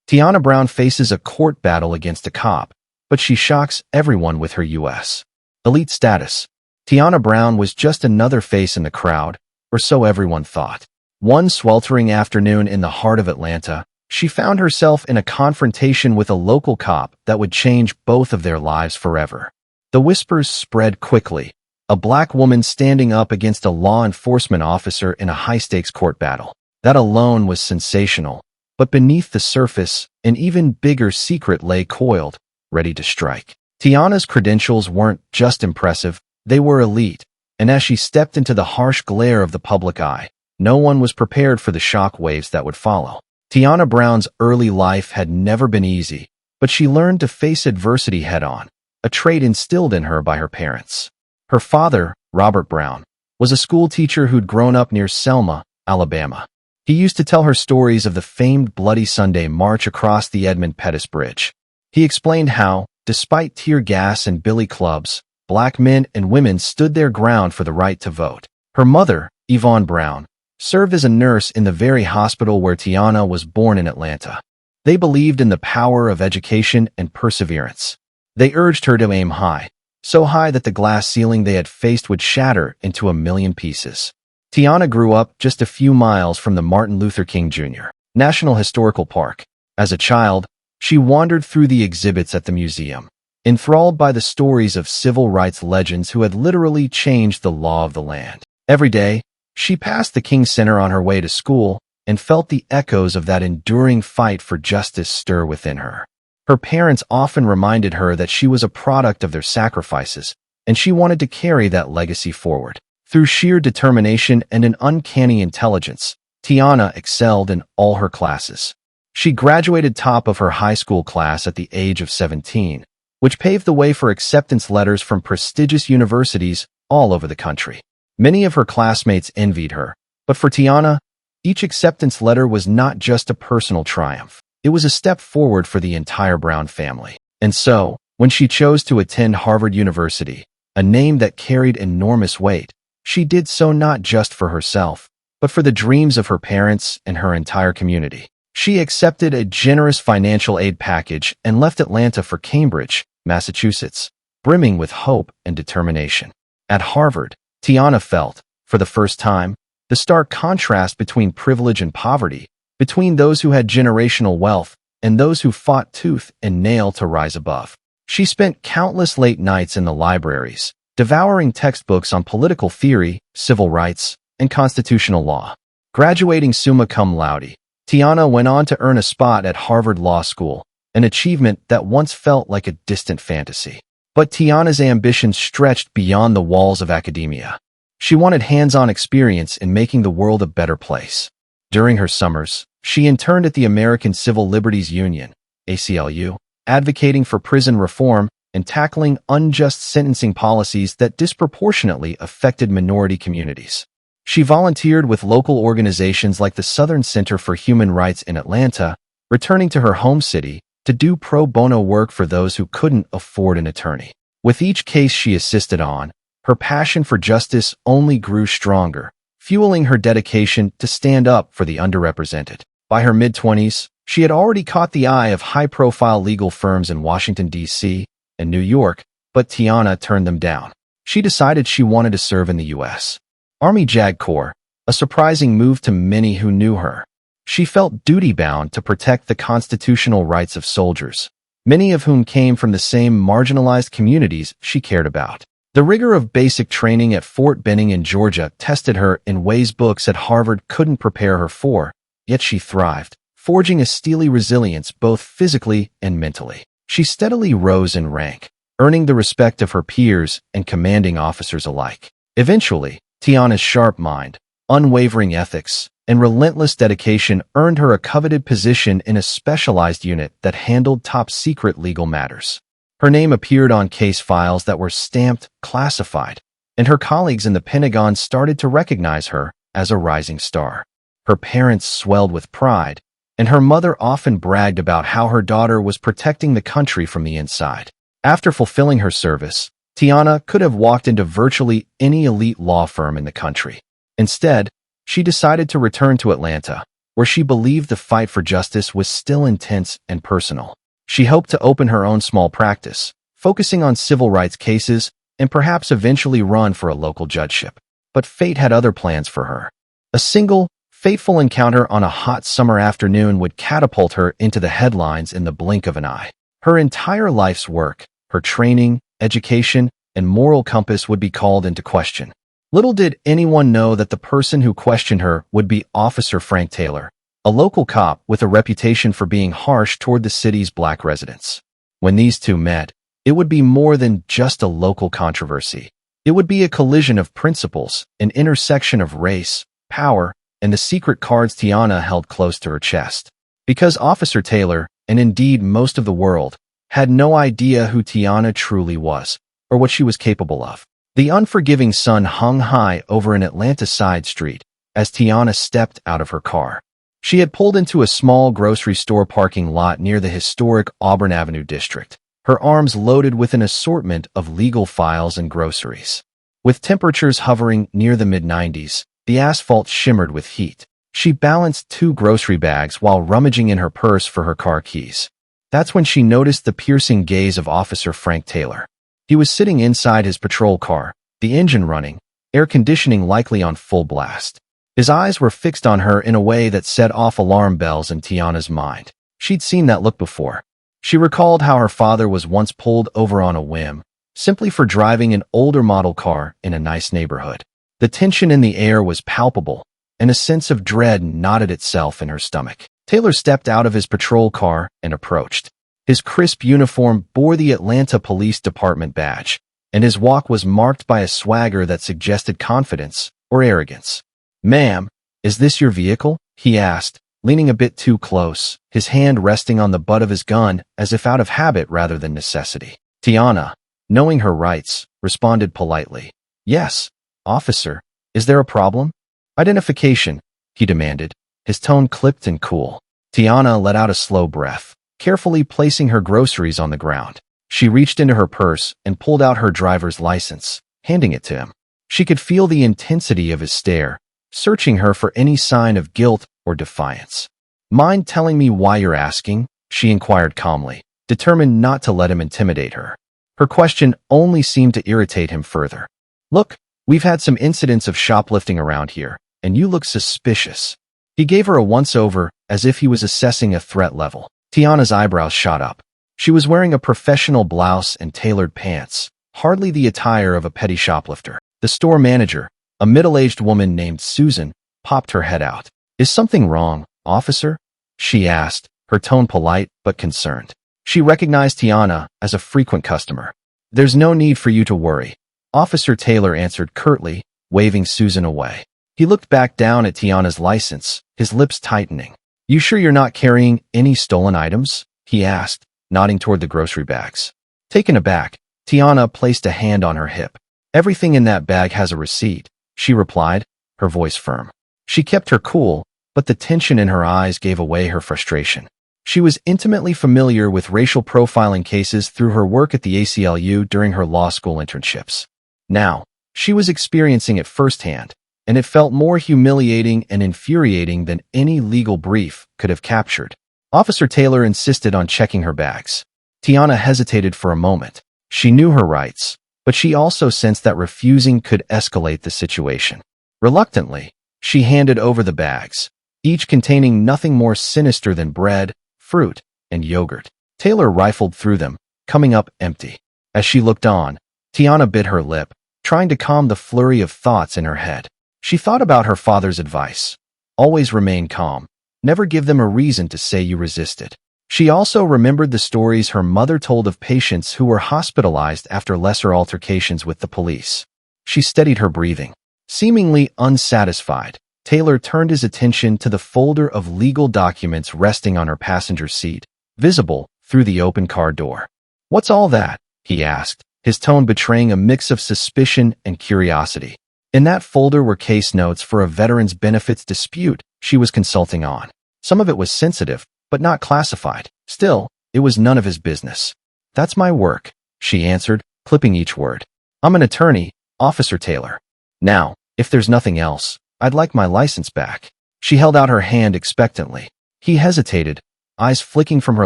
Tiana Brown faces a court battle against a cop, but she shocks everyone with her U.S. elite status. Tiana Brown was just another face in the crowd, or so everyone thought. One sweltering afternoon in the heart of Atlanta, she found herself in a confrontation with a local cop that would change both of their lives forever. The whispers spread quickly, a black woman standing up against a law enforcement officer in a high-stakes court battle. That alone was sensational, but beneath the surface, an even bigger secret lay coiled, ready to strike. Tiana's credentials weren't just impressive, they were elite, and as she stepped into the harsh glare of the public eye, no one was prepared for the shock waves that would follow. Tiana Brown's early life had never been easy, but she learned to face adversity head-on, a trait instilled in her by her parents. Her father, Robert Brown, was a school teacher who'd grown up near Selma, Alabama. He used to tell her stories of the famed Bloody Sunday March across the Edmund Pettus Bridge. He explained how, despite tear gas and billy clubs, black men and women stood their ground for the right to vote. Her mother, Yvonne Brown, served as a nurse in the very hospital where Tiana was born in Atlanta. They believed in the power of education and perseverance. They urged her to aim high, so high that the glass ceiling they had faced would shatter into a million pieces. Tiana grew up just a few miles from the Martin Luther King Jr. National Historical Park. As a child, she wandered through the exhibits at the museum, enthralled by the stories of civil rights legends who had literally changed the law of the land. Every day, she passed the King Center on her way to school and felt the echoes of that enduring fight for justice stir within her. Her parents often reminded her that she was a product of their sacrifices, and she wanted to carry that legacy forward. Through sheer determination and an uncanny intelligence, Tiana excelled in all her classes. She graduated top of her high school class at the age of 17, which paved the way for acceptance letters from prestigious universities all over the country. Many of her classmates envied her, but for Tiana, each acceptance letter was not just a personal triumph. It was a step forward for the entire Brown family. And so, when she chose to attend Harvard University, a name that carried enormous weight, she did so not just for herself, but for the dreams of her parents and her entire community. She accepted a generous financial aid package and left Atlanta for Cambridge, Massachusetts, brimming with hope and determination. At Harvard, Tiana felt, for the first time, the stark contrast between privilege and poverty, between those who had generational wealth and those who fought tooth and nail to rise above. She spent countless late nights in the libraries, devouring textbooks on political theory, civil rights, and constitutional law. Graduating summa cum laude, Tiana went on to earn a spot at Harvard Law School, an achievement that once felt like a distant fantasy. But Tiana's ambitions stretched beyond the walls of academia. She wanted hands-on experience in making the world a better place. During her summers, she interned at the American Civil Liberties Union, ACLU, advocating for prison reform and tackling unjust sentencing policies that disproportionately affected minority communities. She volunteered with local organizations like the Southern Center for Human Rights in Atlanta, returning to her home city to do pro bono work for those who couldn't afford an attorney. With each case she assisted on, her passion for justice only grew stronger, fueling her dedication to stand up for the underrepresented. By her mid-20s, she had already caught the eye of high-profile legal firms in Washington, D.C. and New York, but Tiana turned them down. She decided she wanted to serve in the U.S. Army JAG Corps, a surprising move to many who knew her. She felt duty-bound to protect the constitutional rights of soldiers, many of whom came from the same marginalized communities she cared about. The rigor of basic training at Fort Benning in Georgia tested her in ways books at Harvard couldn't prepare her for, yet she thrived, forging a steely resilience both physically and mentally. She steadily rose in rank, earning the respect of her peers and commanding officers alike. Eventually, Tiana's sharp mind, unwavering ethics, and relentless dedication earned her a coveted position in a specialized unit that handled top-secret legal matters. Her name appeared on case files that were stamped classified, and her colleagues in the Pentagon started to recognize her as a rising star. Her parents swelled with pride, and her mother often bragged about how her daughter was protecting the country from the inside. After fulfilling her service, Tiana could have walked into virtually any elite law firm in the country. Instead, she decided to return to Atlanta, where she believed the fight for justice was still intense and personal. She hoped to open her own small practice, focusing on civil rights cases and perhaps eventually run for a local judgeship. But fate had other plans for her. A single, fateful encounter on a hot summer afternoon would catapult her into the headlines in the blink of an eye. Her entire life's work, her training, education, and moral compass would be called into question. Little did anyone know that the person who questioned her would be Officer Frank Taylor, a local cop with a reputation for being harsh toward the city's black residents. When these two met, it would be more than just a local controversy. It would be a collision of principles, an intersection of race, power, and the secret cards Tiana held close to her chest. Because Officer Taylor, and indeed most of the world, had no idea who Tiana truly was, or what she was capable of. The unforgiving sun hung high over an Atlanta side street as Tiana stepped out of her car. She had pulled into a small grocery store parking lot near the historic Auburn Avenue district, her arms loaded with an assortment of legal files and groceries. With temperatures hovering near the mid-90s, the asphalt shimmered with heat. She balanced 2 grocery bags while rummaging in her purse for her car keys. That's when she noticed the piercing gaze of Officer Frank Taylor. He was sitting inside his patrol car, the engine running, air conditioning likely on full blast. His eyes were fixed on her in a way that set off alarm bells in Tiana's mind. She'd seen that look before. She recalled how her father was once pulled over on a whim, simply for driving an older model car in a nice neighborhood. The tension in the air was palpable, and a sense of dread knotted itself in her stomach. Taylor stepped out of his patrol car and approached. His crisp uniform bore the Atlanta Police Department badge, and his walk was marked by a swagger that suggested confidence or arrogance. "Ma'am, is this your vehicle?" he asked, leaning a bit too close, his hand resting on the butt of his gun as if out of habit rather than necessity. Tiana, knowing her rights, responded politely. "Yes, officer. Is there a problem?" "Identification," he demanded, his tone clipped and cool. Tiana let out a slow breath, carefully placing her groceries on the ground. She reached into her purse and pulled out her driver's license, handing it to him. She could feel the intensity of his stare, searching her for any sign of guilt or defiance. "Mind telling me why you're asking?" she inquired calmly, determined not to let him intimidate her. Her question only seemed to irritate him further. "Look, we've had some incidents of shoplifting around here, and you look suspicious." He gave her a once-over, as if he was assessing a threat level. Tiana's eyebrows shot up. She was wearing a professional blouse and tailored pants, hardly the attire of a petty shoplifter. The store manager, a middle-aged woman named Susan, popped her head out. "Is something wrong, officer?" she asked, her tone polite but concerned. She recognized Tiana as a frequent customer. "There's no need for you to worry," Officer Taylor answered curtly, waving Susan away. He looked back down at Tiana's license, his lips tightening. "You sure you're not carrying any stolen items?" he asked, nodding toward the grocery bags. Taken aback, Tiana placed a hand on her hip. "Everything in that bag has a receipt," she replied, her voice firm. She kept her cool, but the tension in her eyes gave away her frustration. She was intimately familiar with racial profiling cases through her work at the ACLU during her law school internships. Now, she was experiencing it firsthand, and it felt more humiliating and infuriating than any legal brief could have captured. Officer Taylor insisted on checking her bags. Tiana hesitated for a moment. She knew her rights, but she also sensed that refusing could escalate the situation. Reluctantly, she handed over the bags, each containing nothing more sinister than bread, fruit, and yogurt. Taylor rifled through them, coming up empty. As she looked on, Tiana bit her lip, trying to calm the flurry of thoughts in her head. She thought about her father's advice. Always remain calm. Never give them a reason to say you resisted. She also remembered the stories her mother told of patients who were hospitalized after lesser altercations with the police. She steadied her breathing. Seemingly unsatisfied, Taylor turned his attention to the folder of legal documents resting on her passenger seat, visible through the open car door. "What's all that?" he asked, his tone betraying a mix of suspicion and curiosity. In that folder were case notes for a veterans benefits dispute she was consulting on. Some of it was sensitive, but not classified. Still, it was none of his business. "That's my work," she answered, clipping each word. "I'm an attorney, Officer Taylor. Now, if there's nothing else, I'd like my license back." She held out her hand expectantly. He hesitated, eyes flicking from her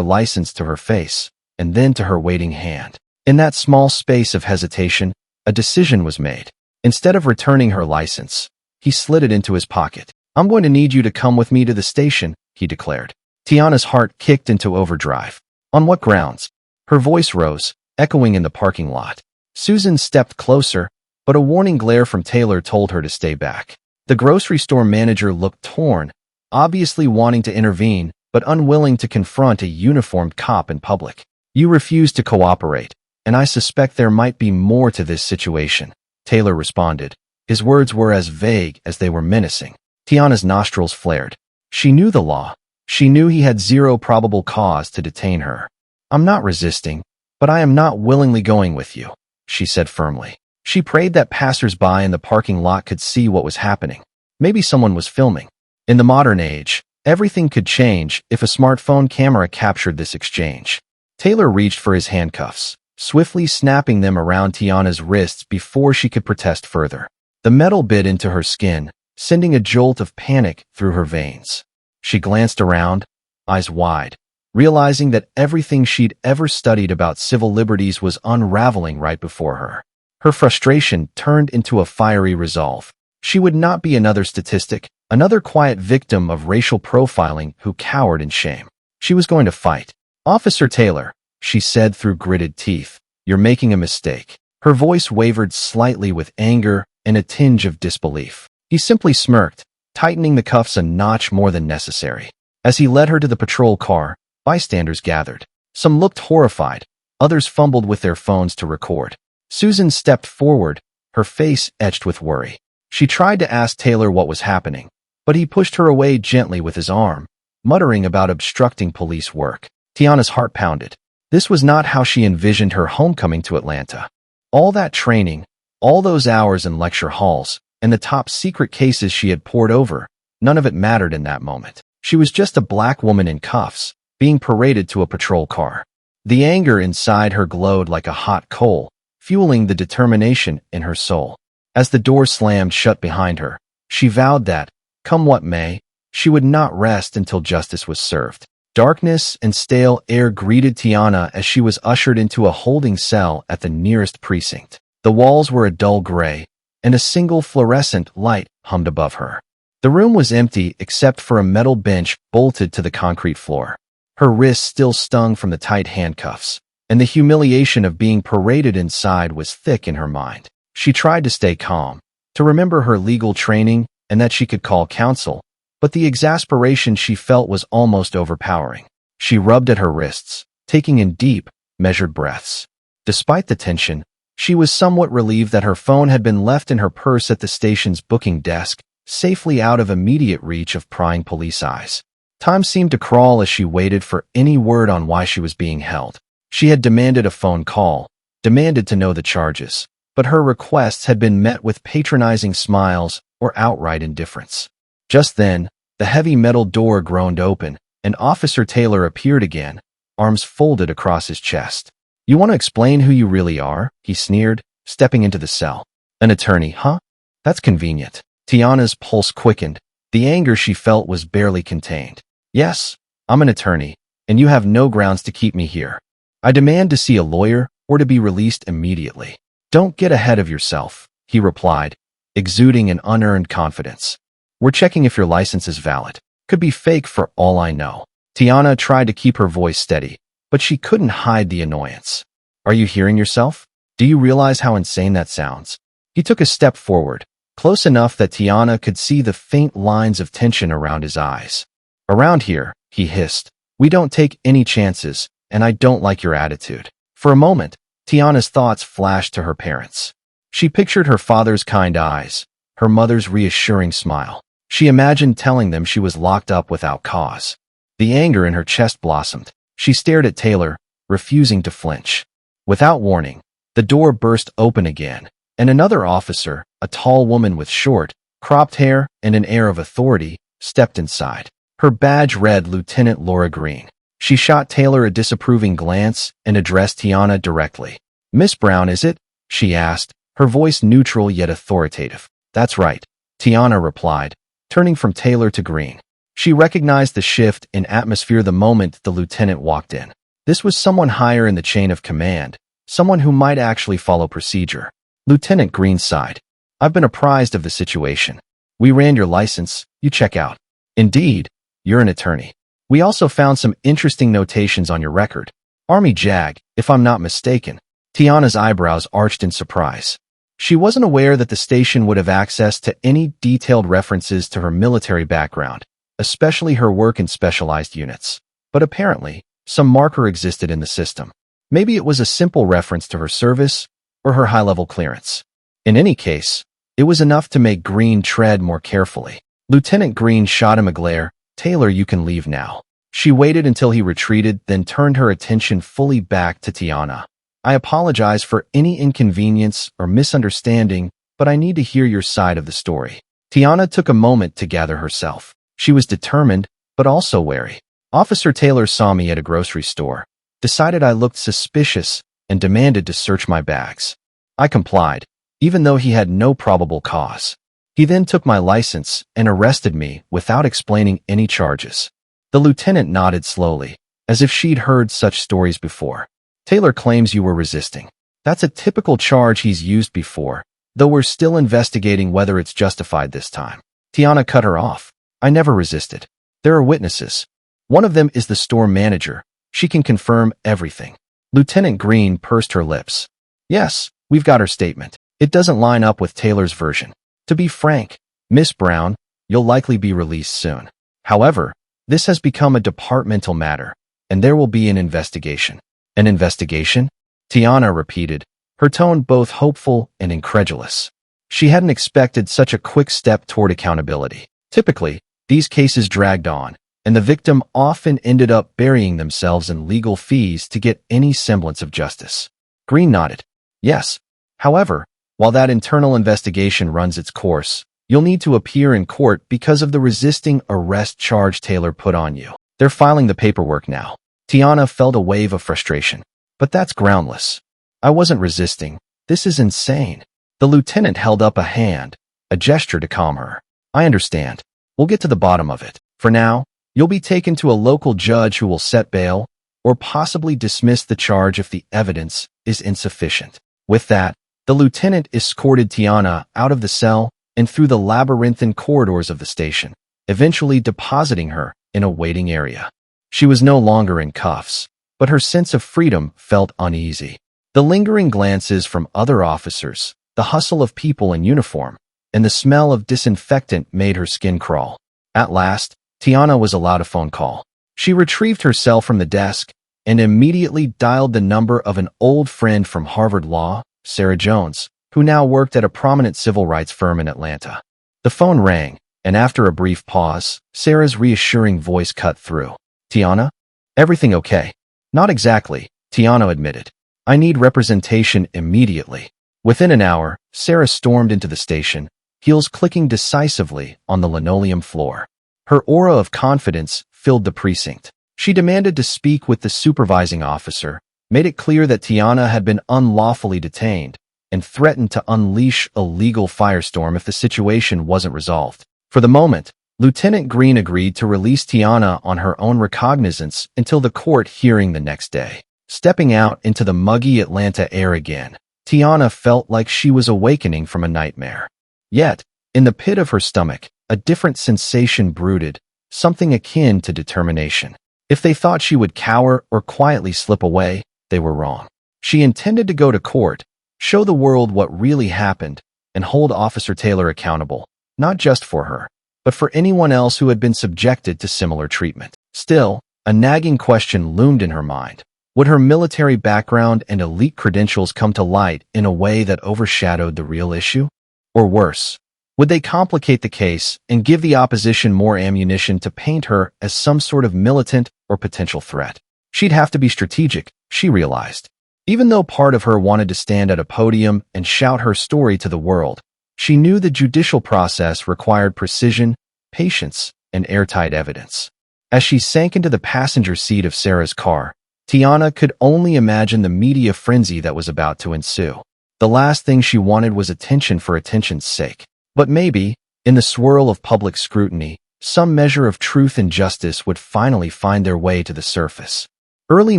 license to her face, and then to her waiting hand. In that small space of hesitation, a decision was made. Instead of returning her license, he slid it into his pocket. "I'm going to need you to come with me to the station," he declared. Tiana's heart kicked into overdrive. "On what grounds?" Her voice rose, echoing in the parking lot. Susan stepped closer, but a warning glare from Taylor told her to stay back. The grocery store manager looked torn, obviously wanting to intervene, but unwilling to confront a uniformed cop in public. "You refuse to cooperate, and I suspect there might be more to this situation," Taylor responded. His words were as vague as they were menacing. Tiana's nostrils flared. She knew the law. She knew he had zero probable cause to detain her. "I'm not resisting, but I am not willingly going with you," she said firmly. She prayed that passers-by in the parking lot could see what was happening. Maybe someone was filming. In the modern age, everything could change if a smartphone camera captured this exchange. Taylor reached for his handcuffs, swiftly snapping them around Tiana's wrists before she could protest further. The metal bit into her skin, sending a jolt of panic through her veins. She glanced around, eyes wide, realizing that everything she'd ever studied about civil liberties was unraveling right before her. Her frustration turned into a fiery resolve. She would not be another statistic, another quiet victim of racial profiling who cowered in shame. She was going to fight. "Officer Taylor," she said through gritted teeth, "you're making a mistake." Her voice wavered slightly with anger and a tinge of disbelief. He simply smirked, tightening the cuffs a notch more than necessary. As he led her to the patrol car, bystanders gathered. Some looked horrified, others fumbled with their phones to record. Susan stepped forward, her face etched with worry. She tried to ask Taylor what was happening, but he pushed her away gently with his arm, muttering about obstructing police work. Tiana's heart pounded. This was not how she envisioned her homecoming to Atlanta. All that training, all those hours in lecture halls, and the top secret cases she had pored over, none of it mattered in that moment. She was just a black woman in cuffs, being paraded to a patrol car. The anger inside her glowed like a hot coal, fueling the determination in her soul. As the door slammed shut behind her, she vowed that, come what may, she would not rest until justice was served. Darkness and stale air greeted Tiana as she was ushered into a holding cell at the nearest precinct. The walls were a dull gray, and a single fluorescent light hummed above her. The room was empty except for a metal bench bolted to the concrete floor. Her wrists still stung from the tight handcuffs, and the humiliation of being paraded inside was thick in her mind. She tried to stay calm, to remember her legal training and that she could call counsel, but the exasperation she felt was almost overpowering. She rubbed at her wrists, taking in deep, measured breaths. Despite the tension, she was somewhat relieved that her phone had been left in her purse at the station's booking desk, safely out of immediate reach of prying police eyes. Time seemed to crawl as she waited for any word on why she was being held. She had demanded a phone call, demanded to know the charges, but her requests had been met with patronizing smiles or outright indifference. Just then, the heavy metal door groaned open, and Officer Taylor appeared again, arms folded across his chest. "You want to explain who you really are?" he sneered, stepping into the cell. "An attorney, huh? That's convenient." Tiana's pulse quickened. The anger she felt was barely contained. "Yes, I'm an attorney, and you have no grounds to keep me here. I demand to see a lawyer or to be released immediately." "Don't get ahead of yourself," he replied, exuding an unearned confidence. "We're checking if your license is valid. Could be fake for all I know." Tiana tried to keep her voice steady, but she couldn't hide the annoyance. "Are you hearing yourself? Do you realize how insane that sounds?" He took a step forward, close enough that Tiana could see the faint lines of tension around his eyes. "Around here," he hissed, "we don't take any chances, and I don't like your attitude." For a moment, Tiana's thoughts flashed to her parents. She pictured her father's kind eyes, her mother's reassuring smile. She imagined telling them she was locked up without cause. The anger in her chest blossomed. She stared at Taylor, refusing to flinch. Without warning, the door burst open again, and another officer, a tall woman with short, cropped hair and an air of authority, stepped inside. Her badge read Lieutenant Laura Green. She shot Taylor a disapproving glance and addressed Tiana directly. "Miss Brown, is it?" she asked, her voice neutral yet authoritative. "That's right," Tiana replied, turning from Taylor to Green. She recognized the shift in atmosphere the moment the lieutenant walked in. This was someone higher in the chain of command, someone who might actually follow procedure. Lieutenant Green sighed. I've been apprised of the situation. We ran your license, you check out. Indeed, you're an attorney. We also found some interesting notations on your record. Army JAG, if I'm not mistaken. Tiana's eyebrows arched in surprise. She wasn't aware that the station would have access to any detailed references to her military background, especially her work in specialized units. But apparently, some marker existed in the system. Maybe it was a simple reference to her service or her high-level clearance. In any case, it was enough to make Green tread more carefully. Lieutenant Green shot him a glare. Taylor, you can leave now. She waited until he retreated, then turned her attention fully back to Tiana. I apologize for any inconvenience or misunderstanding, but I need to hear your side of the story. Tiana took a moment to gather herself. She was determined, but also wary. Officer Taylor saw me at a grocery store, decided I looked suspicious, and demanded to search my bags. I complied, even though he had no probable cause. He then took my license and arrested me without explaining any charges. The lieutenant nodded slowly, as if she'd heard such stories before. Taylor claims you were resisting. That's a typical charge he's used before, though we're still investigating whether it's justified this time. Tiana cut her off. I never resisted. There are witnesses. One of them is the store manager. She can confirm everything. Lieutenant Green pursed her lips. Yes, we've got her statement. It doesn't line up with Taylor's version. To be frank, Miss Brown, you'll likely be released soon. However, this has become a departmental matter, and there will be an investigation. An investigation? Tiana repeated, her tone both hopeful and incredulous. She hadn't expected such a quick step toward accountability. Typically, these cases dragged on, and the victim often ended up burying themselves in legal fees to get any semblance of justice. Green nodded. Yes. However, while that internal investigation runs its course, you'll need to appear in court because of the resisting arrest charge Taylor put on you. They're filing the paperwork now. Tiana felt a wave of frustration. But that's groundless. I wasn't resisting. This is insane. The lieutenant held up a hand, a gesture to calm her. I understand. We'll get to the bottom of it. For now, you'll be taken to a local judge who will set bail or possibly dismiss the charge if the evidence is insufficient. With that, the lieutenant escorted Tiana out of the cell and through the labyrinthine corridors of the station, eventually depositing her in a waiting area. She was no longer in cuffs, but her sense of freedom felt uneasy. The lingering glances from other officers, the hustle of people in uniform, and the smell of disinfectant made her skin crawl. At last, Tiana was allowed a phone call. She retrieved her cell from the desk and immediately dialed the number of an old friend from Harvard Law, Sarah Jones, who now worked at a prominent civil rights firm in Atlanta. The phone rang, and after a brief pause, Sarah's reassuring voice cut through. Tiana? Everything okay? Not exactly, Tiana admitted. I need representation immediately. Within an hour, Sarah stormed into the station, heels clicking decisively on the linoleum floor. Her aura of confidence filled the precinct. She demanded to speak with the supervising officer, made it clear that Tiana had been unlawfully detained, and threatened to unleash a legal firestorm if the situation wasn't resolved. For the moment, Lieutenant Green agreed to release Tiana on her own recognizance until the court hearing the next day. Stepping out into the muggy Atlanta air again, Tiana felt like she was awakening from a nightmare. Yet, in the pit of her stomach, a different sensation brooded, something akin to determination. If they thought she would cower or quietly slip away, they were wrong. She intended to go to court, show the world what really happened, and hold Officer Taylor accountable, not just for her, but for anyone else who had been subjected to similar treatment. Still, a nagging question loomed in her mind. Would her military background and elite credentials come to light in a way that overshadowed the real issue? Or worse, would they complicate the case and give the opposition more ammunition to paint her as some sort of militant or potential threat? She'd have to be strategic, she realized. Even though part of her wanted to stand at a podium and shout her story to the world, she knew the judicial process required precision, patience, and airtight evidence. As she sank into the passenger seat of Sarah's car, Tiana could only imagine the media frenzy that was about to ensue. The last thing she wanted was attention for attention's sake. But maybe, In the swirl of public scrutiny, some measure of truth and justice would finally find their way to the surface. Early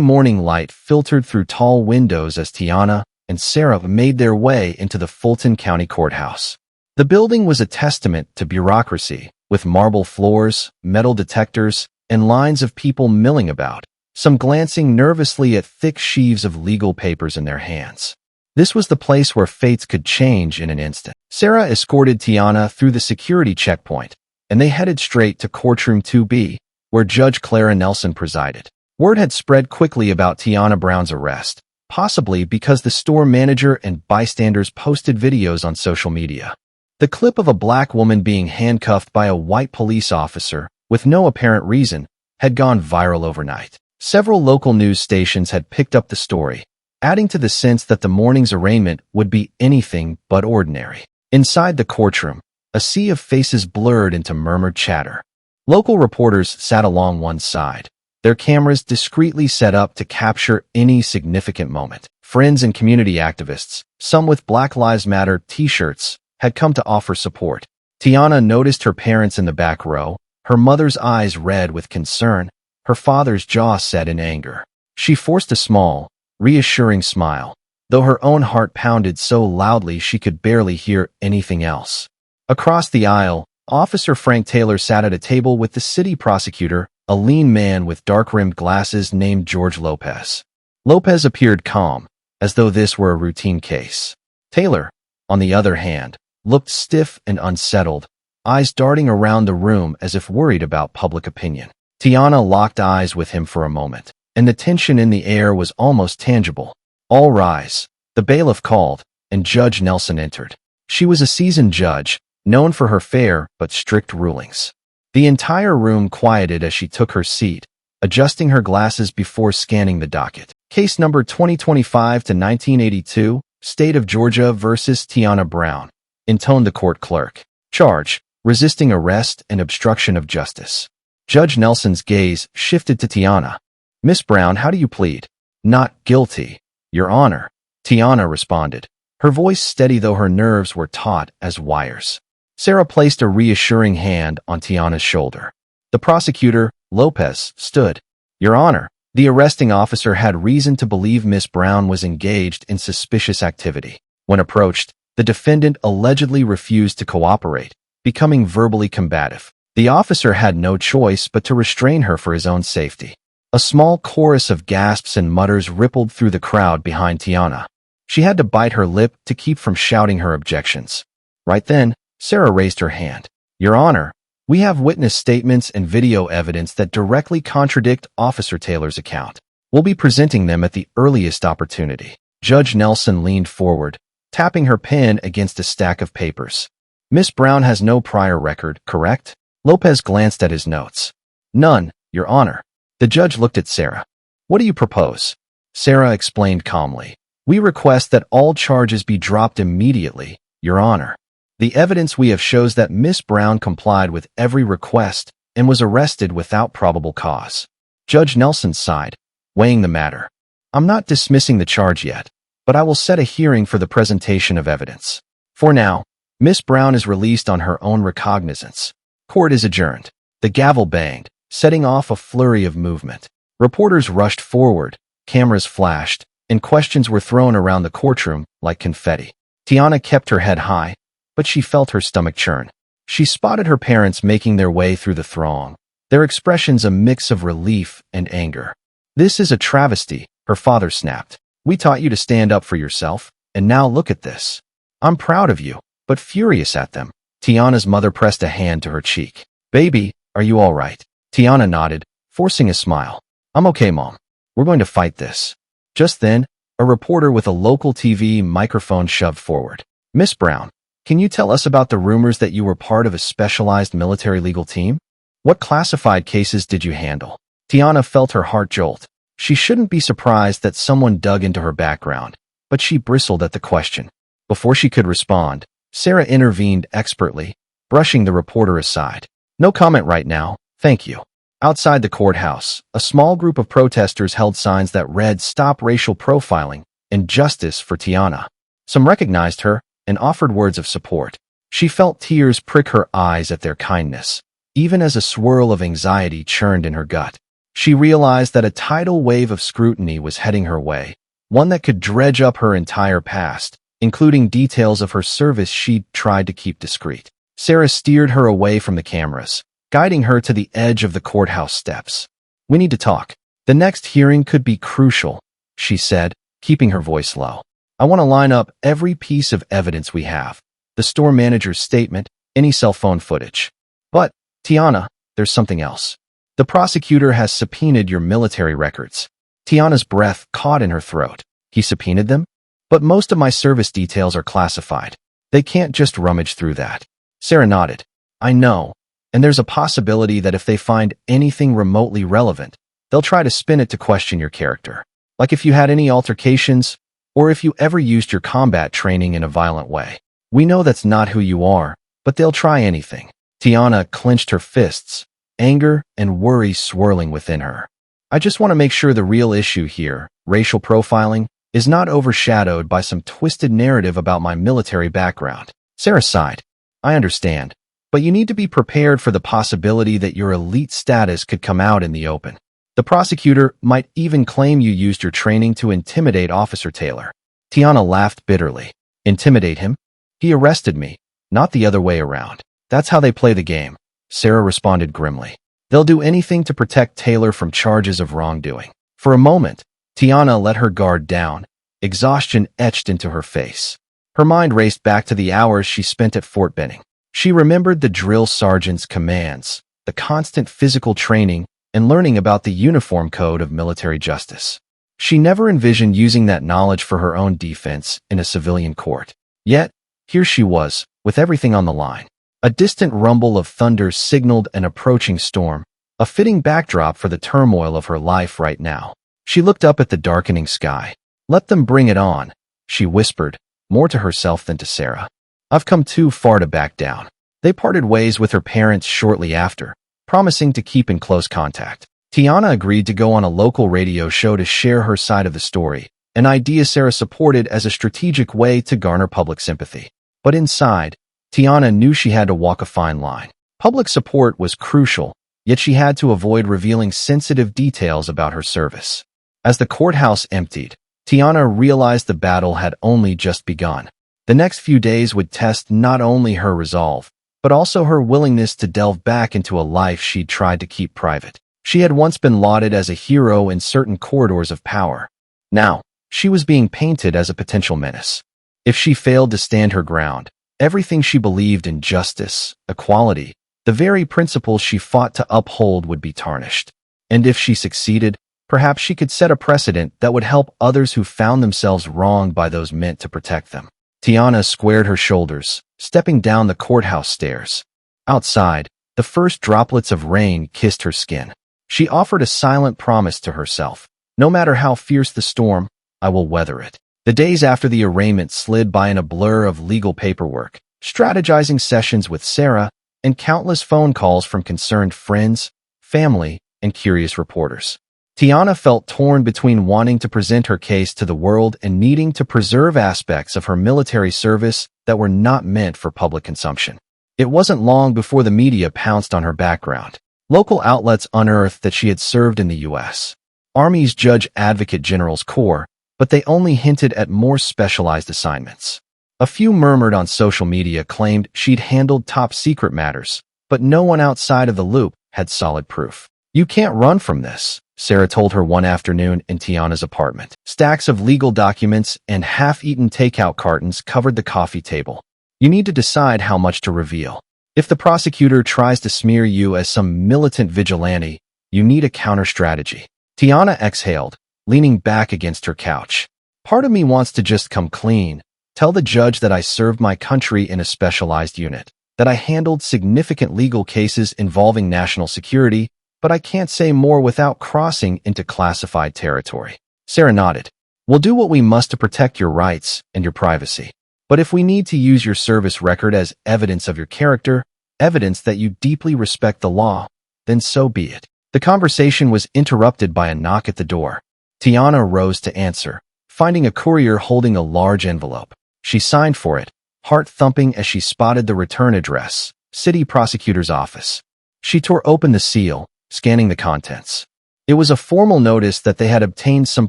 morning light filtered through tall windows as Tiana and Sarah made their way into the Fulton County Courthouse. The building was a testament to bureaucracy, with marble floors, metal detectors, and lines of people milling about, some glancing nervously at thick sheaves of legal papers in their hands. This was the place where fates could change in an instant. Sarah escorted Tiana through the security checkpoint, and they headed straight to Courtroom 2B, where Judge Clara Nelson presided. Word had spread quickly about Tiana Brown's arrest, possibly because the store manager and bystanders posted videos on social media. The clip of a black woman being handcuffed by a white police officer, with no apparent reason, had gone viral overnight. Several local news stations had picked up the story, adding to the sense that the morning's arraignment would be anything but ordinary. Inside the courtroom, a sea of faces blurred into murmured chatter. Local reporters sat along one side, their cameras discreetly set up to capture any significant moment. Friends and community activists, some with Black Lives Matter t-shirts, had come to offer support. Tiana noticed her parents in the back row, her mother's eyes red with concern, her father's jaw set in anger. She forced a small, reassuring smile, though her own heart pounded so loudly she could barely hear anything else. Across the aisle, Officer Frank Taylor sat at a table with the city prosecutor, a lean man with dark-rimmed glasses named George Lopez. Lopez appeared calm, as though this were a routine case. Taylor, on the other hand, looked stiff and unsettled, eyes darting around the room as if worried about public opinion. Tiana locked eyes with him for a moment, and the tension in the air was almost tangible. "All rise," the bailiff called, and Judge Nelson entered. She was a seasoned judge, known for her fair but strict rulings. The entire room quieted as she took her seat, adjusting her glasses before scanning the docket. Case number 2025-1982, State of Georgia versus Tiana Brown, intoned the court clerk. Charge: resisting arrest and obstruction of justice. Judge Nelson's gaze shifted to Tiana. "Miss Brown, how do you plead?" "Not guilty, Your Honor," Tiana responded, her voice steady though her nerves were taut as wires. Sarah placed a reassuring hand on Tiana's shoulder. The prosecutor, Lopez, stood. "Your Honor, the arresting officer had reason to believe Miss Brown was engaged in suspicious activity. When approached, the defendant allegedly refused to cooperate, becoming verbally combative. The officer had no choice but to restrain her for his own safety." A small chorus of gasps and mutters rippled through the crowd behind Tiana. She had to bite her lip to keep from shouting her objections. Right then, Sarah raised her hand. "Your Honor, we have witness statements and video evidence that directly contradict Officer Taylor's account. We'll be presenting them at the earliest opportunity." Judge Nelson leaned forward, tapping her pen against a stack of papers. "Miss Brown has no prior record, correct?" Lopez glanced at his notes. "None, Your Honor." The judge looked at Sarah. "What do you propose?" Sarah explained calmly. "We request that all charges be dropped immediately, Your Honor. The evidence we have shows that Miss Brown complied with every request and was arrested without probable cause." Judge Nelson sighed, weighing the matter. "I'm not dismissing the charge yet, but I will set a hearing for the presentation of evidence. For now, Miss Brown is released on her own recognizance. Court is adjourned." The gavel banged, setting off a flurry of movement. Reporters rushed forward, cameras flashed, and questions were thrown around the courtroom like confetti. Tiana kept her head high, but she felt her stomach churn. She spotted her parents making their way through the throng, their expressions a mix of relief and anger. "This is a travesty," her father snapped. "We taught you to stand up for yourself, and now look at this." "I'm proud of you, but furious at them." Tiana's mother pressed a hand to her cheek. "Baby, are you all right?" Tiana nodded, forcing a smile. "I'm okay, Mom. We're going to fight this." Just then, a reporter with a local TV microphone shoved forward. "Miss Brown, can you tell us about the rumors that you were part of a specialized military legal team? What classified cases did you handle?" Tiana felt her heart jolt. She shouldn't be surprised that someone dug into her background, but she bristled at the question. Before she could respond, Sarah intervened expertly, brushing the reporter aside. "No comment right now, thank you." Outside the courthouse, a small group of protesters held signs that read "Stop Racial Profiling" and "Justice for Tiana." Some recognized her and offered words of support. She felt tears prick her eyes at their kindness, even as a swirl of anxiety churned in her gut. She realized that a tidal wave of scrutiny was heading her way, one that could dredge up her entire past, including details of her service she'd tried to keep discreet. Sarah steered her away from the cameras, guiding her to the edge of the courthouse steps. "We need to talk. The next hearing could be crucial," she said, keeping her voice low. "I want to line up every piece of evidence we have. The store manager's statement, any cell phone footage. But, Tiana, there's something else. The prosecutor has subpoenaed your military records." Tiana's breath caught in her throat. "He subpoenaed them? But most of my service details are classified. They can't just rummage through that." Sarah nodded. "I know, and there's a possibility that if they find anything remotely relevant, they'll try to spin it to question your character. Like if you had any altercations, or if you ever used your combat training in a violent way. We know that's not who you are, but they'll try anything." Tiana clenched her fists, anger and worry swirling within her. "I just want to make sure the real issue here, racial profiling, is not overshadowed by some twisted narrative about my military background." Sarah sighed. "I understand, but you need to be prepared for the possibility that your elite status could come out in the open. The prosecutor might even claim you used your training to intimidate Officer Taylor." Tiana laughed bitterly. "Intimidate him? He arrested me, not the other way around. That's how they play the game," Sarah responded grimly. "They'll do anything to protect Taylor from charges of wrongdoing." For a moment, Tiana let her guard down, exhaustion etched into her face. Her mind raced back to the hours she spent at Fort Benning. She remembered the drill sergeant's commands, the constant physical training, and learning about the uniform code of military justice. She never envisioned using that knowledge for her own defense in a civilian court. Yet, here she was, with everything on the line. A distant rumble of thunder signaled an approaching storm, a fitting backdrop for the turmoil of her life right now. She looked up at the darkening sky. "Let them bring it on," she whispered, more to herself than to Sarah. "I've come too far to back down." They parted ways with her parents shortly after, promising to keep in close contact. Tiana agreed to go on a local radio show to share her side of the story, an idea Sarah supported as a strategic way to garner public sympathy. But inside, Tiana knew she had to walk a fine line. Public support was crucial, yet she had to avoid revealing sensitive details about her service. As the courthouse emptied, Tiana realized the battle had only just begun. The next few days would test not only her resolve, but also her willingness to delve back into a life she'd tried to keep private. She had once been lauded as a hero in certain corridors of power. Now, she was being painted as a potential menace. If she failed to stand her ground, everything she believed in, justice, equality, the very principles she fought to uphold, would be tarnished. And if she succeeded, perhaps she could set a precedent that would help others who found themselves wronged by those meant to protect them. Tiana squared her shoulders, stepping down the courthouse stairs. Outside, the first droplets of rain kissed her skin. She offered a silent promise to herself. No matter how fierce the storm, I will weather it. The days after the arraignment slid by in a blur of legal paperwork, strategizing sessions with Sarah, and countless phone calls from concerned friends, family, and curious reporters. Tiana felt torn between wanting to present her case to the world and needing to preserve aspects of her military service that were not meant for public consumption. It wasn't long before the media pounced on her background. Local outlets unearthed that she had served in the U.S. Army's Judge Advocate General's Corps, but they only hinted at more specialized assignments. A few murmured on social media claimed she'd handled top-secret matters, but no one outside of the loop had solid proof. "You can't run from this," Sarah told her one afternoon in Tiana's apartment. Stacks of legal documents and half-eaten takeout cartons covered the coffee table. "You need to decide how much to reveal. If the prosecutor tries to smear you as some militant vigilante, you need a counter-strategy." Tiana exhaled, leaning back against her couch. "Part of me wants to just come clean, tell the judge that I served my country in a specialized unit, that I handled significant legal cases involving national security, but I can't say more without crossing into classified territory." Sarah nodded. "We'll do what we must to protect your rights and your privacy. But if we need to use your service record as evidence of your character, evidence that you deeply respect the law, then so be it." The conversation was interrupted by a knock at the door. Tiana rose to answer, finding a courier holding a large envelope. She signed for it, heart thumping as she spotted the return address, City Prosecutor's Office. She tore open the seal, scanning the contents. It was a formal notice that they had obtained some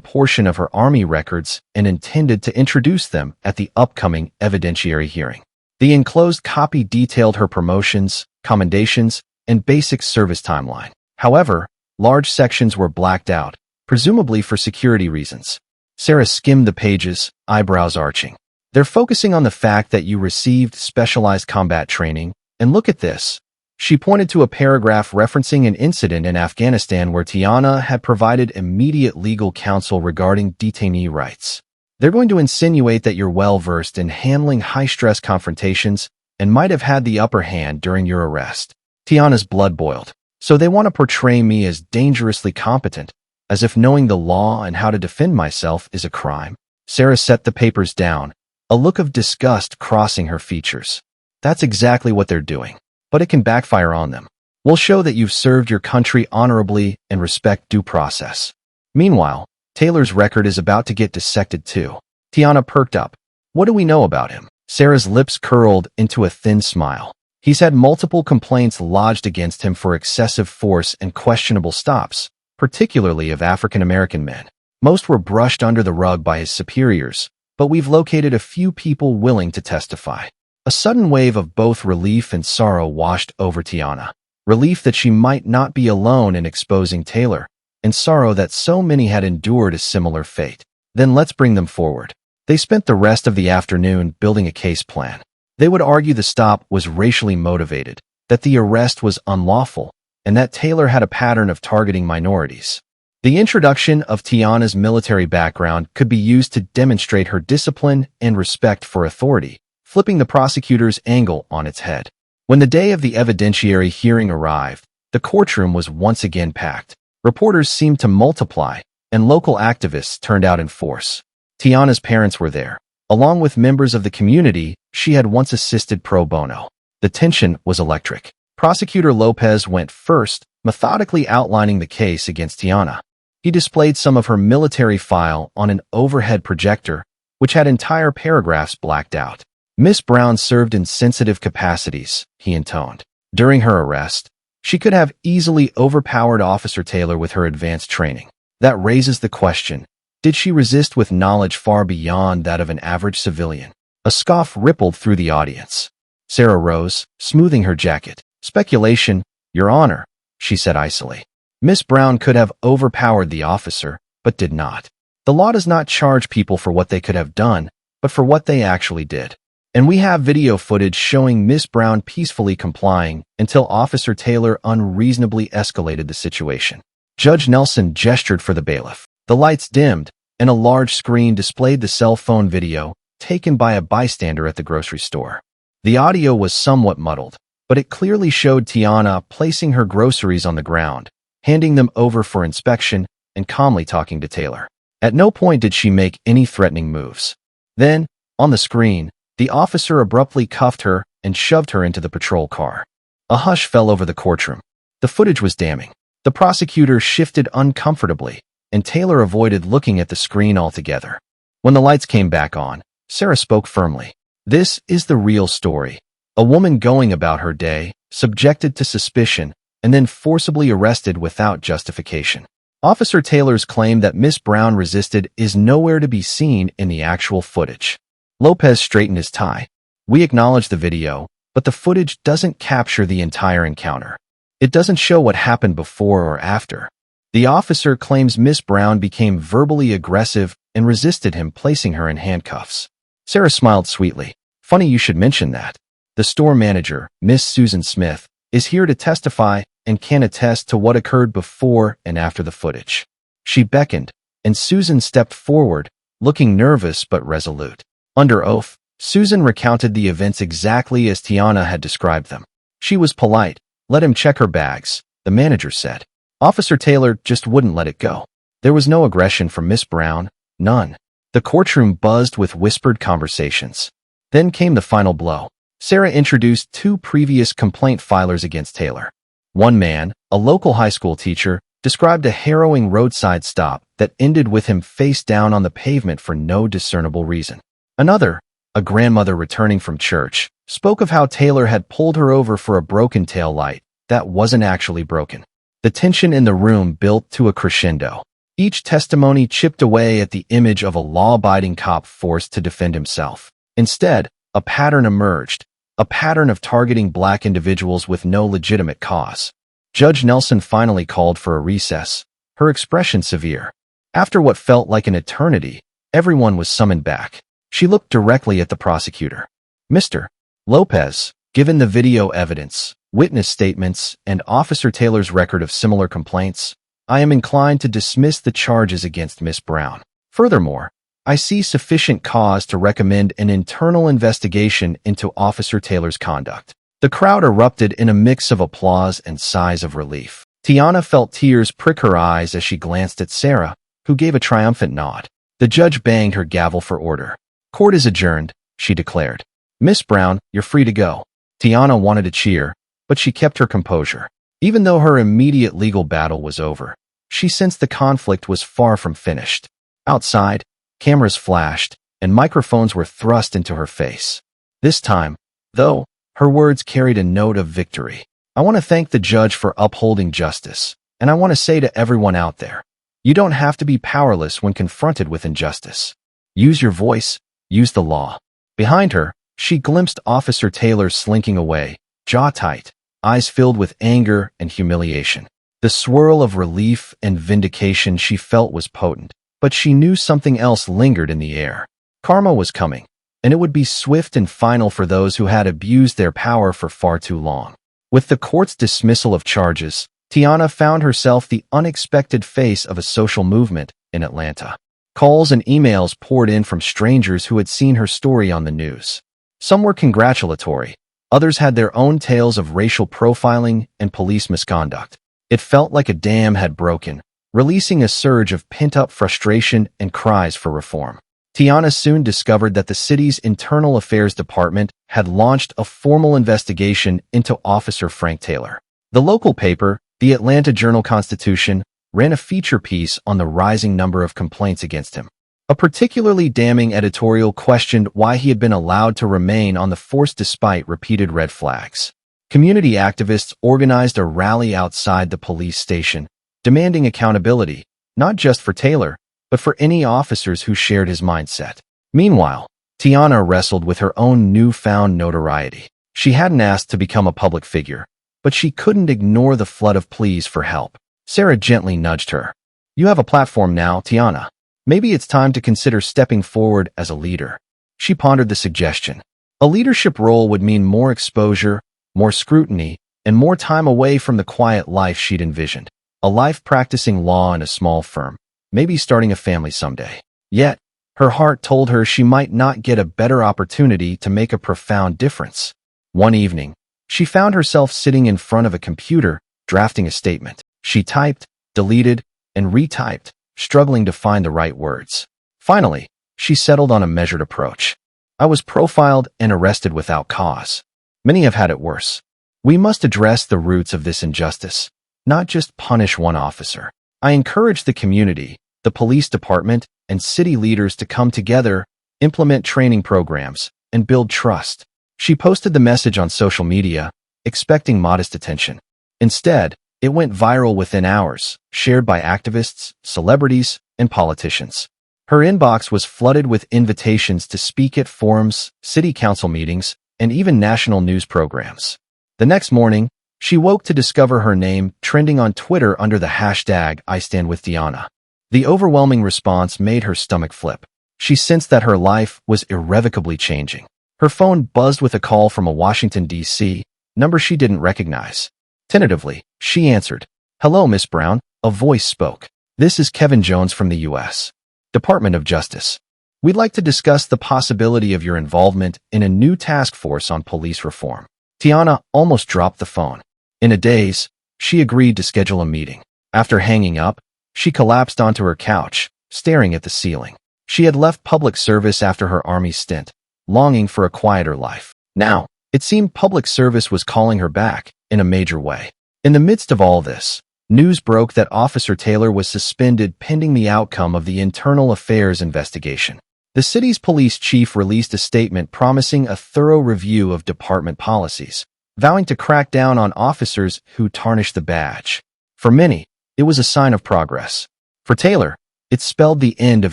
portion of her Army records and intended to introduce them at the upcoming evidentiary hearing. The enclosed copy detailed her promotions, commendations, and basic service timeline. However, large sections were blacked out, presumably for security reasons. Sarah skimmed the pages, eyebrows arching. They're focusing on the fact that you received specialized combat training, and look at this. She pointed to a paragraph referencing an incident in Afghanistan where Tiana had provided immediate legal counsel regarding detainee rights. They're going to insinuate that you're well-versed in handling high-stress confrontations and might have had the upper hand during your arrest. Tiana's blood boiled. So they want to portray me as dangerously competent, as if knowing the law and how to defend myself is a crime. Sarah set the papers down, a look of disgust crossing her features. That's exactly what they're doing, but it can backfire on them. We'll show that you've served your country honorably and respect due process. Meanwhile, Taylor's record is about to get dissected too. Tiana perked up. What do we know about him? Sarah's lips curled into a thin smile. He's had multiple complaints lodged against him for excessive force and questionable stops, particularly of African-American men. Most were brushed under the rug by his superiors, but we've located a few people willing to testify. A sudden wave of both relief and sorrow washed over Tiana. Relief that she might not be alone in exposing Taylor, and sorrow that so many had endured a similar fate. Then let's bring them forward. They spent the rest of the afternoon building a case plan. They would argue the stop was racially motivated, that the arrest was unlawful, and that Taylor had a pattern of targeting minorities. The introduction of Tiana's military background could be used to demonstrate her discipline and respect for authority, flipping the prosecutor's angle on its head. When the day of the evidentiary hearing arrived, the courtroom was once again packed. Reporters seemed to multiply, and local activists turned out in force. Tiana's parents were there. Along with members of the community she had once assisted pro bono. The tension was electric. Prosecutor Lopez went first, methodically outlining the case against Tiana. He displayed some of her military file on an overhead projector, which had entire paragraphs blacked out. Miss Brown served in sensitive capacities, he intoned. During her arrest, she could have easily overpowered Officer Taylor with her advanced training. That raises the question, did she resist with knowledge far beyond that of an average civilian? A scoff rippled through the audience. Sarah rose, smoothing her jacket. Speculation, Your Honor, she said icily. Miss Brown could have overpowered the officer, but did not. The law does not charge people for what they could have done, but for what they actually did. And we have video footage showing Miss Brown peacefully complying until Officer Taylor unreasonably escalated the situation. Judge Nelson gestured for the bailiff. The lights dimmed, and a large screen displayed the cell phone video taken by a bystander at the grocery store. The audio was somewhat muddled, but it clearly showed Tiana placing her groceries on the ground, handing them over for inspection, and calmly talking to Taylor. At no point did she make any threatening moves. Then, on the screen, the officer abruptly cuffed her and shoved her into the patrol car. A hush fell over the courtroom. The footage was damning. The prosecutor shifted uncomfortably, and Taylor avoided looking at the screen altogether. When the lights came back on, Sarah spoke firmly. This is the real story. A woman going about her day, subjected to suspicion, and then forcibly arrested without justification. Officer Taylor's claim that Miss Brown resisted is nowhere to be seen in the actual footage. Lopez straightened his tie. We acknowledge the video, but the footage doesn't capture the entire encounter. It doesn't show what happened before or after. The officer claims Miss Brown became verbally aggressive and resisted him placing her in handcuffs. Sarah smiled sweetly. Funny you should mention that. The store manager, Miss Susan Smith, is here to testify and can attest to what occurred before and after the footage. She beckoned, and Susan stepped forward, looking nervous but resolute. Under oath, Susan recounted the events exactly as Tiana had described them. She was polite. Let him check her bags, the manager said. Officer Taylor just wouldn't let it go. There was no aggression from Miss Brown, none. The courtroom buzzed with whispered conversations. Then came the final blow. Sarah introduced two previous complaint filers against Taylor. One man, a local high school teacher, described a harrowing roadside stop that ended with him face down on the pavement for no discernible reason. Another, a grandmother returning from church, spoke of how Taylor had pulled her over for a broken tail light that wasn't actually broken. The tension in the room built to a crescendo. Each testimony chipped away at the image of a law-abiding cop forced to defend himself. Instead, a pattern emerged, a pattern of targeting black individuals with no legitimate cause. Judge Nelson finally called for a recess, her expression severe. After what felt like an eternity, everyone was summoned back. She looked directly at the prosecutor. Mr. Lopez, given the video evidence, witness statements, and Officer Taylor's record of similar complaints, I am inclined to dismiss the charges against Miss Brown. Furthermore, I see sufficient cause to recommend an internal investigation into Officer Taylor's conduct. The crowd erupted in a mix of applause and sighs of relief. Tiana felt tears prick her eyes as she glanced at Sarah, who gave a triumphant nod. The judge banged her gavel for order. Court is adjourned, she declared. Miss Brown, you're free to go. Tiana wanted to cheer, but she kept her composure. Even though her immediate legal battle was over, she sensed the conflict was far from finished. Outside, cameras flashed, and microphones were thrust into her face. This time, though, her words carried a note of victory. I want to thank the judge for upholding justice, and I want to say to everyone out there, you don't have to be powerless when confronted with injustice. Use your voice, use the law. Behind her, she glimpsed Officer Taylor slinking away, jaw tight, eyes filled with anger and humiliation. The swirl of relief and vindication she felt was potent, but she knew something else lingered in the air. Karma was coming, and it would be swift and final for those who had abused their power for far too long. With the court's dismissal of charges, Tiana found herself the unexpected face of a social movement in Atlanta. Calls and emails poured in from strangers who had seen her story on the news. Some were congratulatory, others had their own tales of racial profiling and police misconduct. It felt like a dam had broken, releasing a surge of pent-up frustration and cries for reform. Tiana soon discovered that the city's Internal Affairs Department had launched a formal investigation into Officer Frank Taylor. The local paper, the Atlanta Journal-Constitution, ran a feature piece on the rising number of complaints against him. A particularly damning editorial questioned why he had been allowed to remain on the force despite repeated red flags. Community activists organized a rally outside the police station, demanding accountability, not just for Taylor, but for any officers who shared his mindset. Meanwhile, Tiana wrestled with her own newfound notoriety. She hadn't asked to become a public figure, but she couldn't ignore the flood of pleas for help. Sarah gently nudged her. You have a platform now, Tiana. Maybe it's time to consider stepping forward as a leader. She pondered the suggestion. A leadership role would mean more exposure, more scrutiny, and more time away from the quiet life she'd envisioned. A life practicing law in a small firm, maybe starting a family someday. Yet, her heart told her she might not get a better opportunity to make a profound difference. One evening, she found herself sitting in front of a computer, drafting a statement. She typed, deleted, and retyped, struggling to find the right words. Finally, she settled on a measured approach. I was profiled and arrested without cause. Many have had it worse. We must address the roots of this injustice, not just punish one officer. I encourage the community, the police department, and city leaders to come together, implement training programs, and build trust. She posted the message on social media, expecting modest attention. Instead, it went viral within hours, shared by activists, celebrities, and politicians. Her inbox was flooded with invitations to speak at forums, city council meetings, and even national news programs. The next morning, she woke to discover her name trending on Twitter under the hashtag #IStandWithTiana. The overwhelming response made her stomach flip. She sensed that her life was irrevocably changing. Her phone buzzed with a call from a Washington, D.C. number she didn't recognize. Tentatively, she answered. Hello, Miss Brown, a voice spoke. This is Kevin Jones from the U.S. Department of Justice. We'd like to discuss the possibility of your involvement in a new task force on police reform. Tiana almost dropped the phone. In a daze, she agreed to schedule a meeting. After hanging up, she collapsed onto her couch, staring at the ceiling. She had left public service after her Army stint, longing for a quieter life. Now, it seemed public service was calling her back in a major way. In the midst of all this, news broke that Officer Taylor was suspended pending the outcome of the Internal Affairs investigation. The city's police chief released a statement promising a thorough review of department policies, vowing to crack down on officers who tarnish the badge. For many, it was a sign of progress. For Taylor, it spelled the end of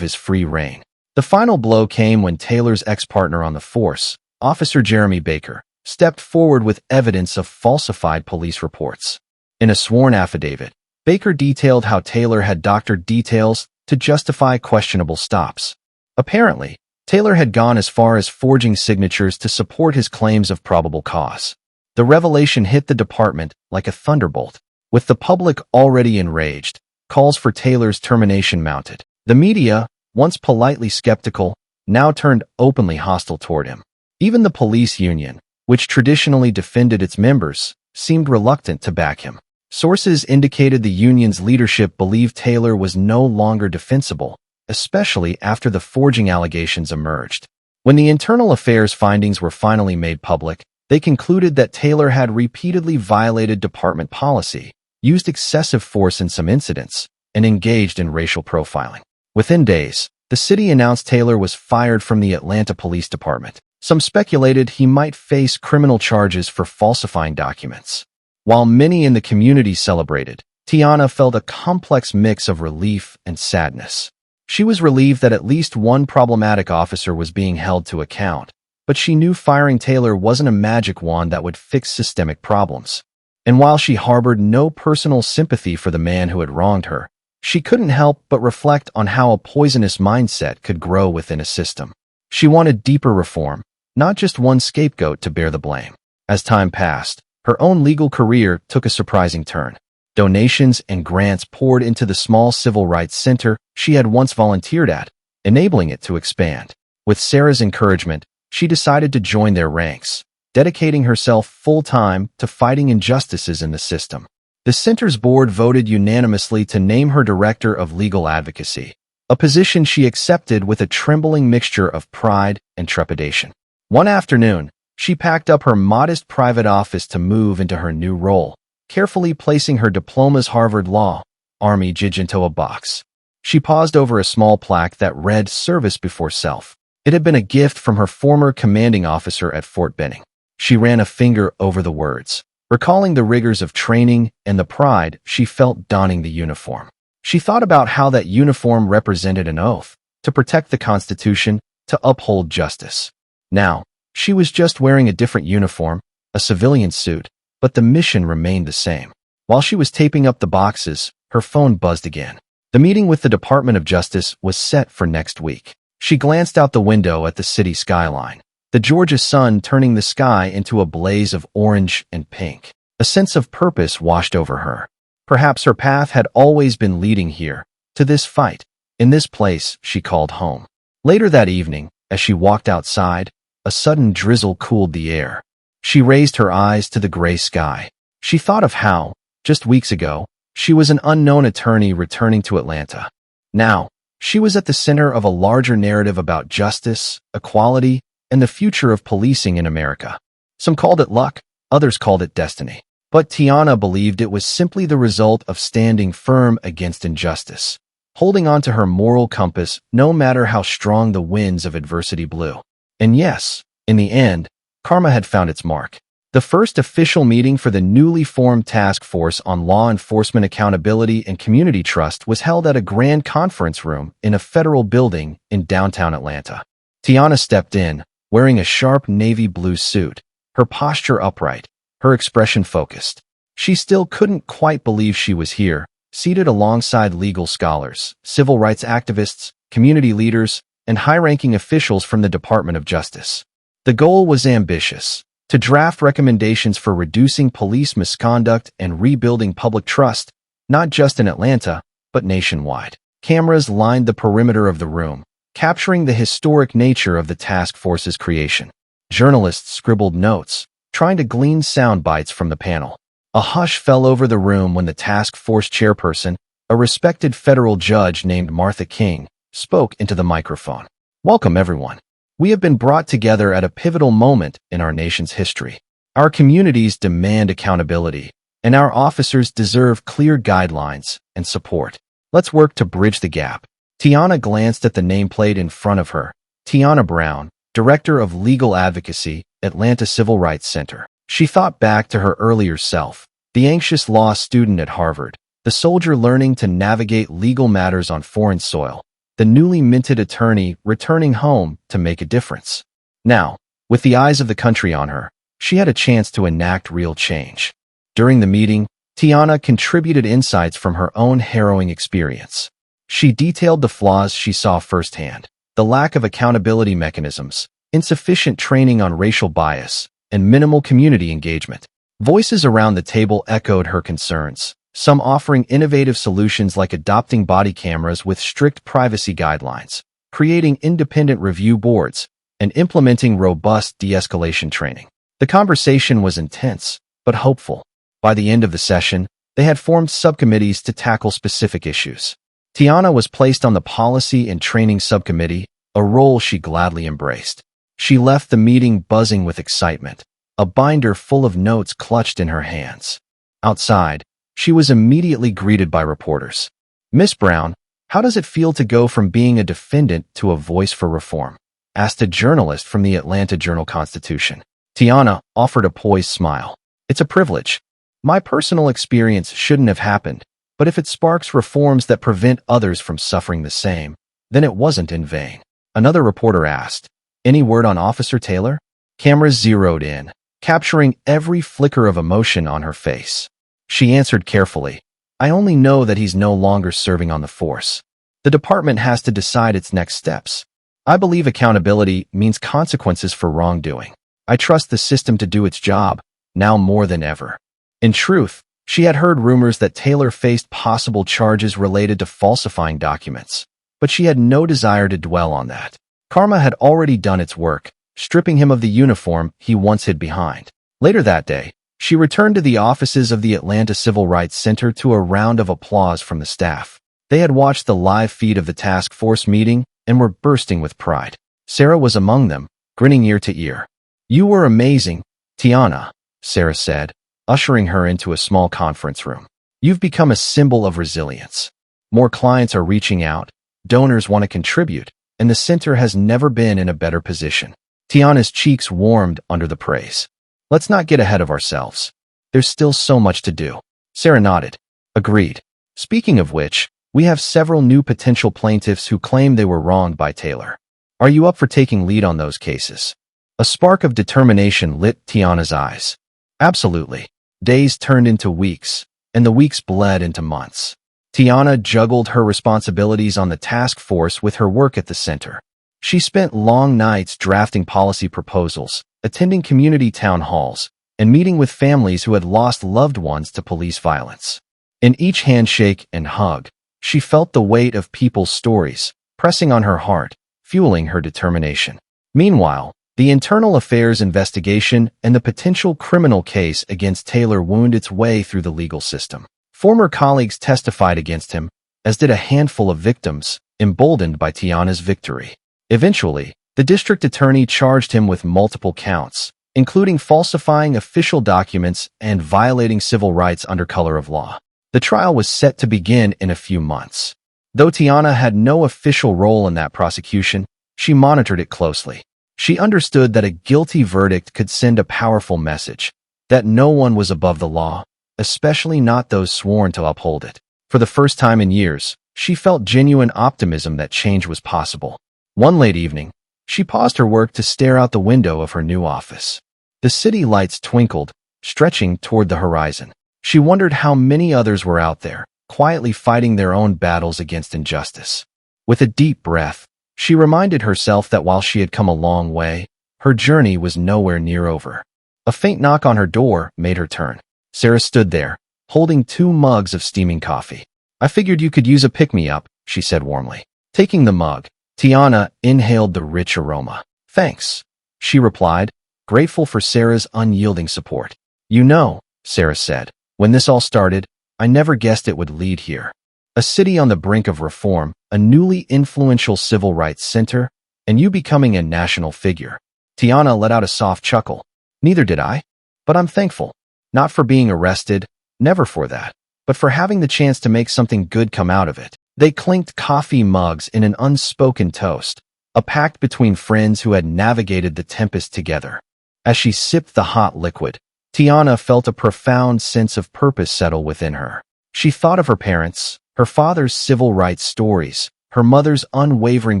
his free reign. The final blow came when Taylor's ex-partner on the force, Officer Jeremy Baker, stepped forward with evidence of falsified police reports. In a sworn affidavit, Baker detailed how Taylor had doctored details to justify questionable stops. Apparently, Taylor had gone as far as forging signatures to support his claims of probable cause. The revelation hit the department like a thunderbolt. With the public already enraged, calls for Taylor's termination mounted. The media, once politely skeptical, now turned openly hostile toward him. Even the police union, which traditionally defended its members, seemed reluctant to back him. Sources indicated the union's leadership believed Taylor was no longer defensible, especially after the forging allegations emerged. When the internal affairs findings were finally made public, they concluded that Taylor had repeatedly violated department policy, used excessive force in some incidents, and engaged in racial profiling. Within days, the city announced Taylor was fired from the Atlanta Police Department. Some speculated he might face criminal charges for falsifying documents. While many in the community celebrated, Tiana felt a complex mix of relief and sadness. She was relieved that at least one problematic officer was being held to account, but she knew firing Taylor wasn't a magic wand that would fix systemic problems. And while she harbored no personal sympathy for the man who had wronged her, she couldn't help but reflect on how a poisonous mindset could grow within a system. She wanted deeper reform, not just one scapegoat to bear the blame. As time passed, her own legal career took a surprising turn. Donations and grants poured into the small civil rights center she had once volunteered at, enabling it to expand. With Sarah's encouragement, she decided to join their ranks, dedicating herself full-time to fighting injustices in the system. The center's board voted unanimously to name her Director of Legal Advocacy, a position she accepted with a trembling mixture of pride and trepidation. One afternoon, she packed up her modest private office to move into her new role, carefully placing her diplomas Harvard Law, Army Judge into a box. She paused over a small plaque that read Service Before Self. It had been a gift from her former commanding officer at Fort Benning. She ran a finger over the words, recalling the rigors of training and the pride she felt donning the uniform. She thought about how that uniform represented an oath, to protect the Constitution, to uphold justice. Now, she was just wearing a different uniform, a civilian suit, but the mission remained the same. While she was taping up the boxes, her phone buzzed again. The meeting with the Department of Justice was set for next week. She glanced out the window at the city skyline, the Georgia sun turning the sky into a blaze of orange and pink. A sense of purpose washed over her. Perhaps her path had always been leading here, to this fight, in this place she called home. Later that evening, as she walked outside, a sudden drizzle cooled the air. She raised her eyes to the gray sky. She thought of how, just weeks ago, she was an unknown attorney returning to Atlanta. Now, she was at the center of a larger narrative about justice, equality, and the future of policing in America. Some called it luck, others called it destiny. But Tiana believed it was simply the result of standing firm against injustice, holding on to her moral compass no matter how strong the winds of adversity blew. And yes, in the end, karma had found its mark. The first official meeting for the newly formed Task Force on Law Enforcement Accountability and Community Trust was held at a grand conference room in a federal building in downtown Atlanta. Tiana stepped in, wearing a sharp navy blue suit, her posture upright, her expression focused. She still couldn't quite believe she was here, seated alongside legal scholars, civil rights activists, community leaders, and high-ranking officials from the Department of Justice. The goal was ambitious: to draft recommendations for reducing police misconduct and rebuilding public trust, not just in Atlanta, but nationwide. Cameras lined the perimeter of the room, capturing the historic nature of the task force's creation. Journalists scribbled notes, trying to glean sound bites from the panel. A hush fell over the room when the task force chairperson, a respected federal judge named Martha King, spoke into the microphone. "Welcome, everyone. We have been brought together at a pivotal moment in our nation's history. Our communities demand accountability, and our officers deserve clear guidelines and support. Let's work to bridge the gap." Tiana glanced at the nameplate in front of her, Tiana Brown, Director of Legal Advocacy, Atlanta Civil Rights Center. She thought back to her earlier self, the anxious law student at Harvard, the soldier learning to navigate legal matters on foreign soil, the newly minted attorney returning home to make a difference. Now, with the eyes of the country on her, she had a chance to enact real change. During the meeting, Tiana contributed insights from her own harrowing experience. She detailed the flaws she saw firsthand, the lack of accountability mechanisms, insufficient training on racial bias, and minimal community engagement. Voices around the table echoed her concerns, some offering innovative solutions like adopting body cameras with strict privacy guidelines, creating independent review boards, and implementing robust de-escalation training. The conversation was intense, but hopeful. By the end of the session, they had formed subcommittees to tackle specific issues. Tiana was placed on the Policy and Training Subcommittee, a role she gladly embraced. She left the meeting buzzing with excitement, a binder full of notes clutched in her hands. Outside, she was immediately greeted by reporters. "Miss Brown, how does it feel to go from being a defendant to a voice for reform?" asked a journalist from the Atlanta Journal-Constitution. Tiana offered a poised smile. "It's a privilege. My personal experience shouldn't have happened, but if it sparks reforms that prevent others from suffering the same, then it wasn't in vain." Another reporter asked, "Any word on Officer Taylor?" Cameras zeroed in, capturing every flicker of emotion on her face. She answered carefully, "I only know that he's no longer serving on the force. The department has to decide its next steps. I believe accountability means consequences for wrongdoing. I trust the system to do its job, now more than ever." In truth, she had heard rumors that Taylor faced possible charges related to falsifying documents, but she had no desire to dwell on that. Karma had already done its work, stripping him of the uniform he once hid behind. Later that day, she returned to the offices of the Atlanta Civil Rights Center to a round of applause from the staff. They had watched the live feed of the task force meeting and were bursting with pride. Sarah was among them, grinning ear to ear. "You were amazing, Tiana," Sarah said, ushering her into a small conference room. "You've become a symbol of resilience. More clients are reaching out, donors want to contribute, and the center has never been in a better position." Tiana's cheeks warmed under the praise. "Let's not get ahead of ourselves. There's still so much to do." Sarah nodded. "Agreed. Speaking of which, we have several new potential plaintiffs who claim they were wronged by Taylor. Are you up for taking lead on those cases?" A spark of determination lit Tiana's eyes. "Absolutely." Days turned into weeks, and the weeks bled into months. Tiana juggled her responsibilities on the task force with her work at the center. She spent long nights drafting policy proposals, attending community town halls, and meeting with families who had lost loved ones to police violence. In each handshake and hug, she felt the weight of people's stories, pressing on her heart, fueling her determination. Meanwhile, the internal affairs investigation and the potential criminal case against Taylor wound its way through the legal system. Former colleagues testified against him, as did a handful of victims, emboldened by Tiana's victory. Eventually, the district attorney charged him with multiple counts, including falsifying official documents and violating civil rights under color of law. The trial was set to begin in a few months. Though Tiana had no official role in that prosecution, she monitored it closely. She understood that a guilty verdict could send a powerful message, that no one was above the law, especially not those sworn to uphold it. For the first time in years, she felt genuine optimism that change was possible. One late evening, she paused her work to stare out the window of her new office. The city lights twinkled, stretching toward the horizon. She wondered how many others were out there, quietly fighting their own battles against injustice. With a deep breath, she reminded herself that while she had come a long way, her journey was nowhere near over. A faint knock on her door made her turn. Sarah stood there, holding 2 mugs of steaming coffee. "I figured you could use a pick-me-up," she said warmly. Taking the mug, Tiana inhaled the rich aroma. "Thanks," she replied, grateful for Sarah's unyielding support. "You know," Sarah said, "when this all started, I never guessed it would lead here. A city on the brink of reform, a newly influential civil rights center, and you becoming a national figure." Tiana let out a soft chuckle. "Neither did I. But I'm thankful. Not for being arrested, never for that, but for having the chance to make something good come out of it." They clinked coffee mugs in an unspoken toast, a pact between friends who had navigated the tempest together. As she sipped the hot liquid, Tiana felt a profound sense of purpose settle within her. She thought of her parents, her father's civil rights stories, her mother's unwavering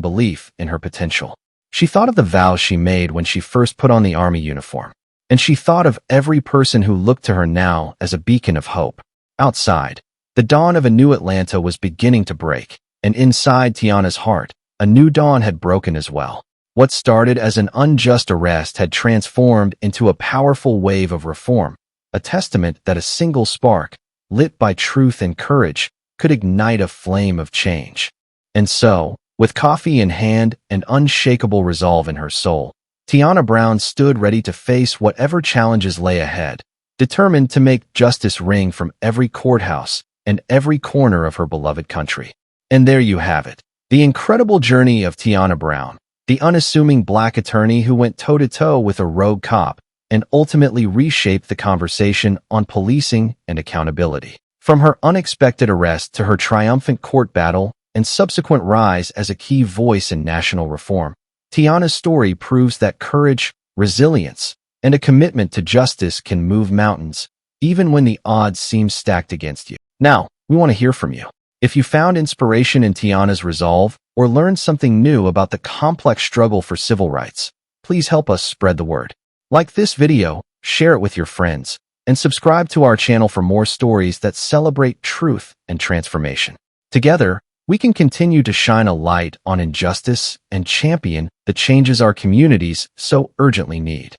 belief in her potential. She thought of the vows she made when she first put on the army uniform. And she thought of every person who looked to her now as a beacon of hope. Outside, the dawn of a new Atlanta was beginning to break, and inside Tiana's heart, a new dawn had broken as well. What started as an unjust arrest had transformed into a powerful wave of reform, a testament that a single spark, lit by truth and courage, could ignite a flame of change. And so, with coffee in hand and unshakable resolve in her soul, Tiana Brown stood ready to face whatever challenges lay ahead, determined to make justice ring from every courthouse and every corner of her beloved country. And there you have it, the incredible journey of Tiana Brown, the unassuming black attorney who went toe-to-toe with a rogue cop and ultimately reshaped the conversation on policing and accountability. From her unexpected arrest to her triumphant court battle and subsequent rise as a key voice in national reform, Tiana's story proves that courage, resilience, and a commitment to justice can move mountains, even when the odds seem stacked against you. Now, we want to hear from you. If you found inspiration in Tiana's resolve or learned something new about the complex struggle for civil rights, please help us spread the word. Like this video, share it with your friends, and subscribe to our channel for more stories that celebrate truth and transformation. Together, we can continue to shine a light on injustice and champion the changes our communities so urgently need.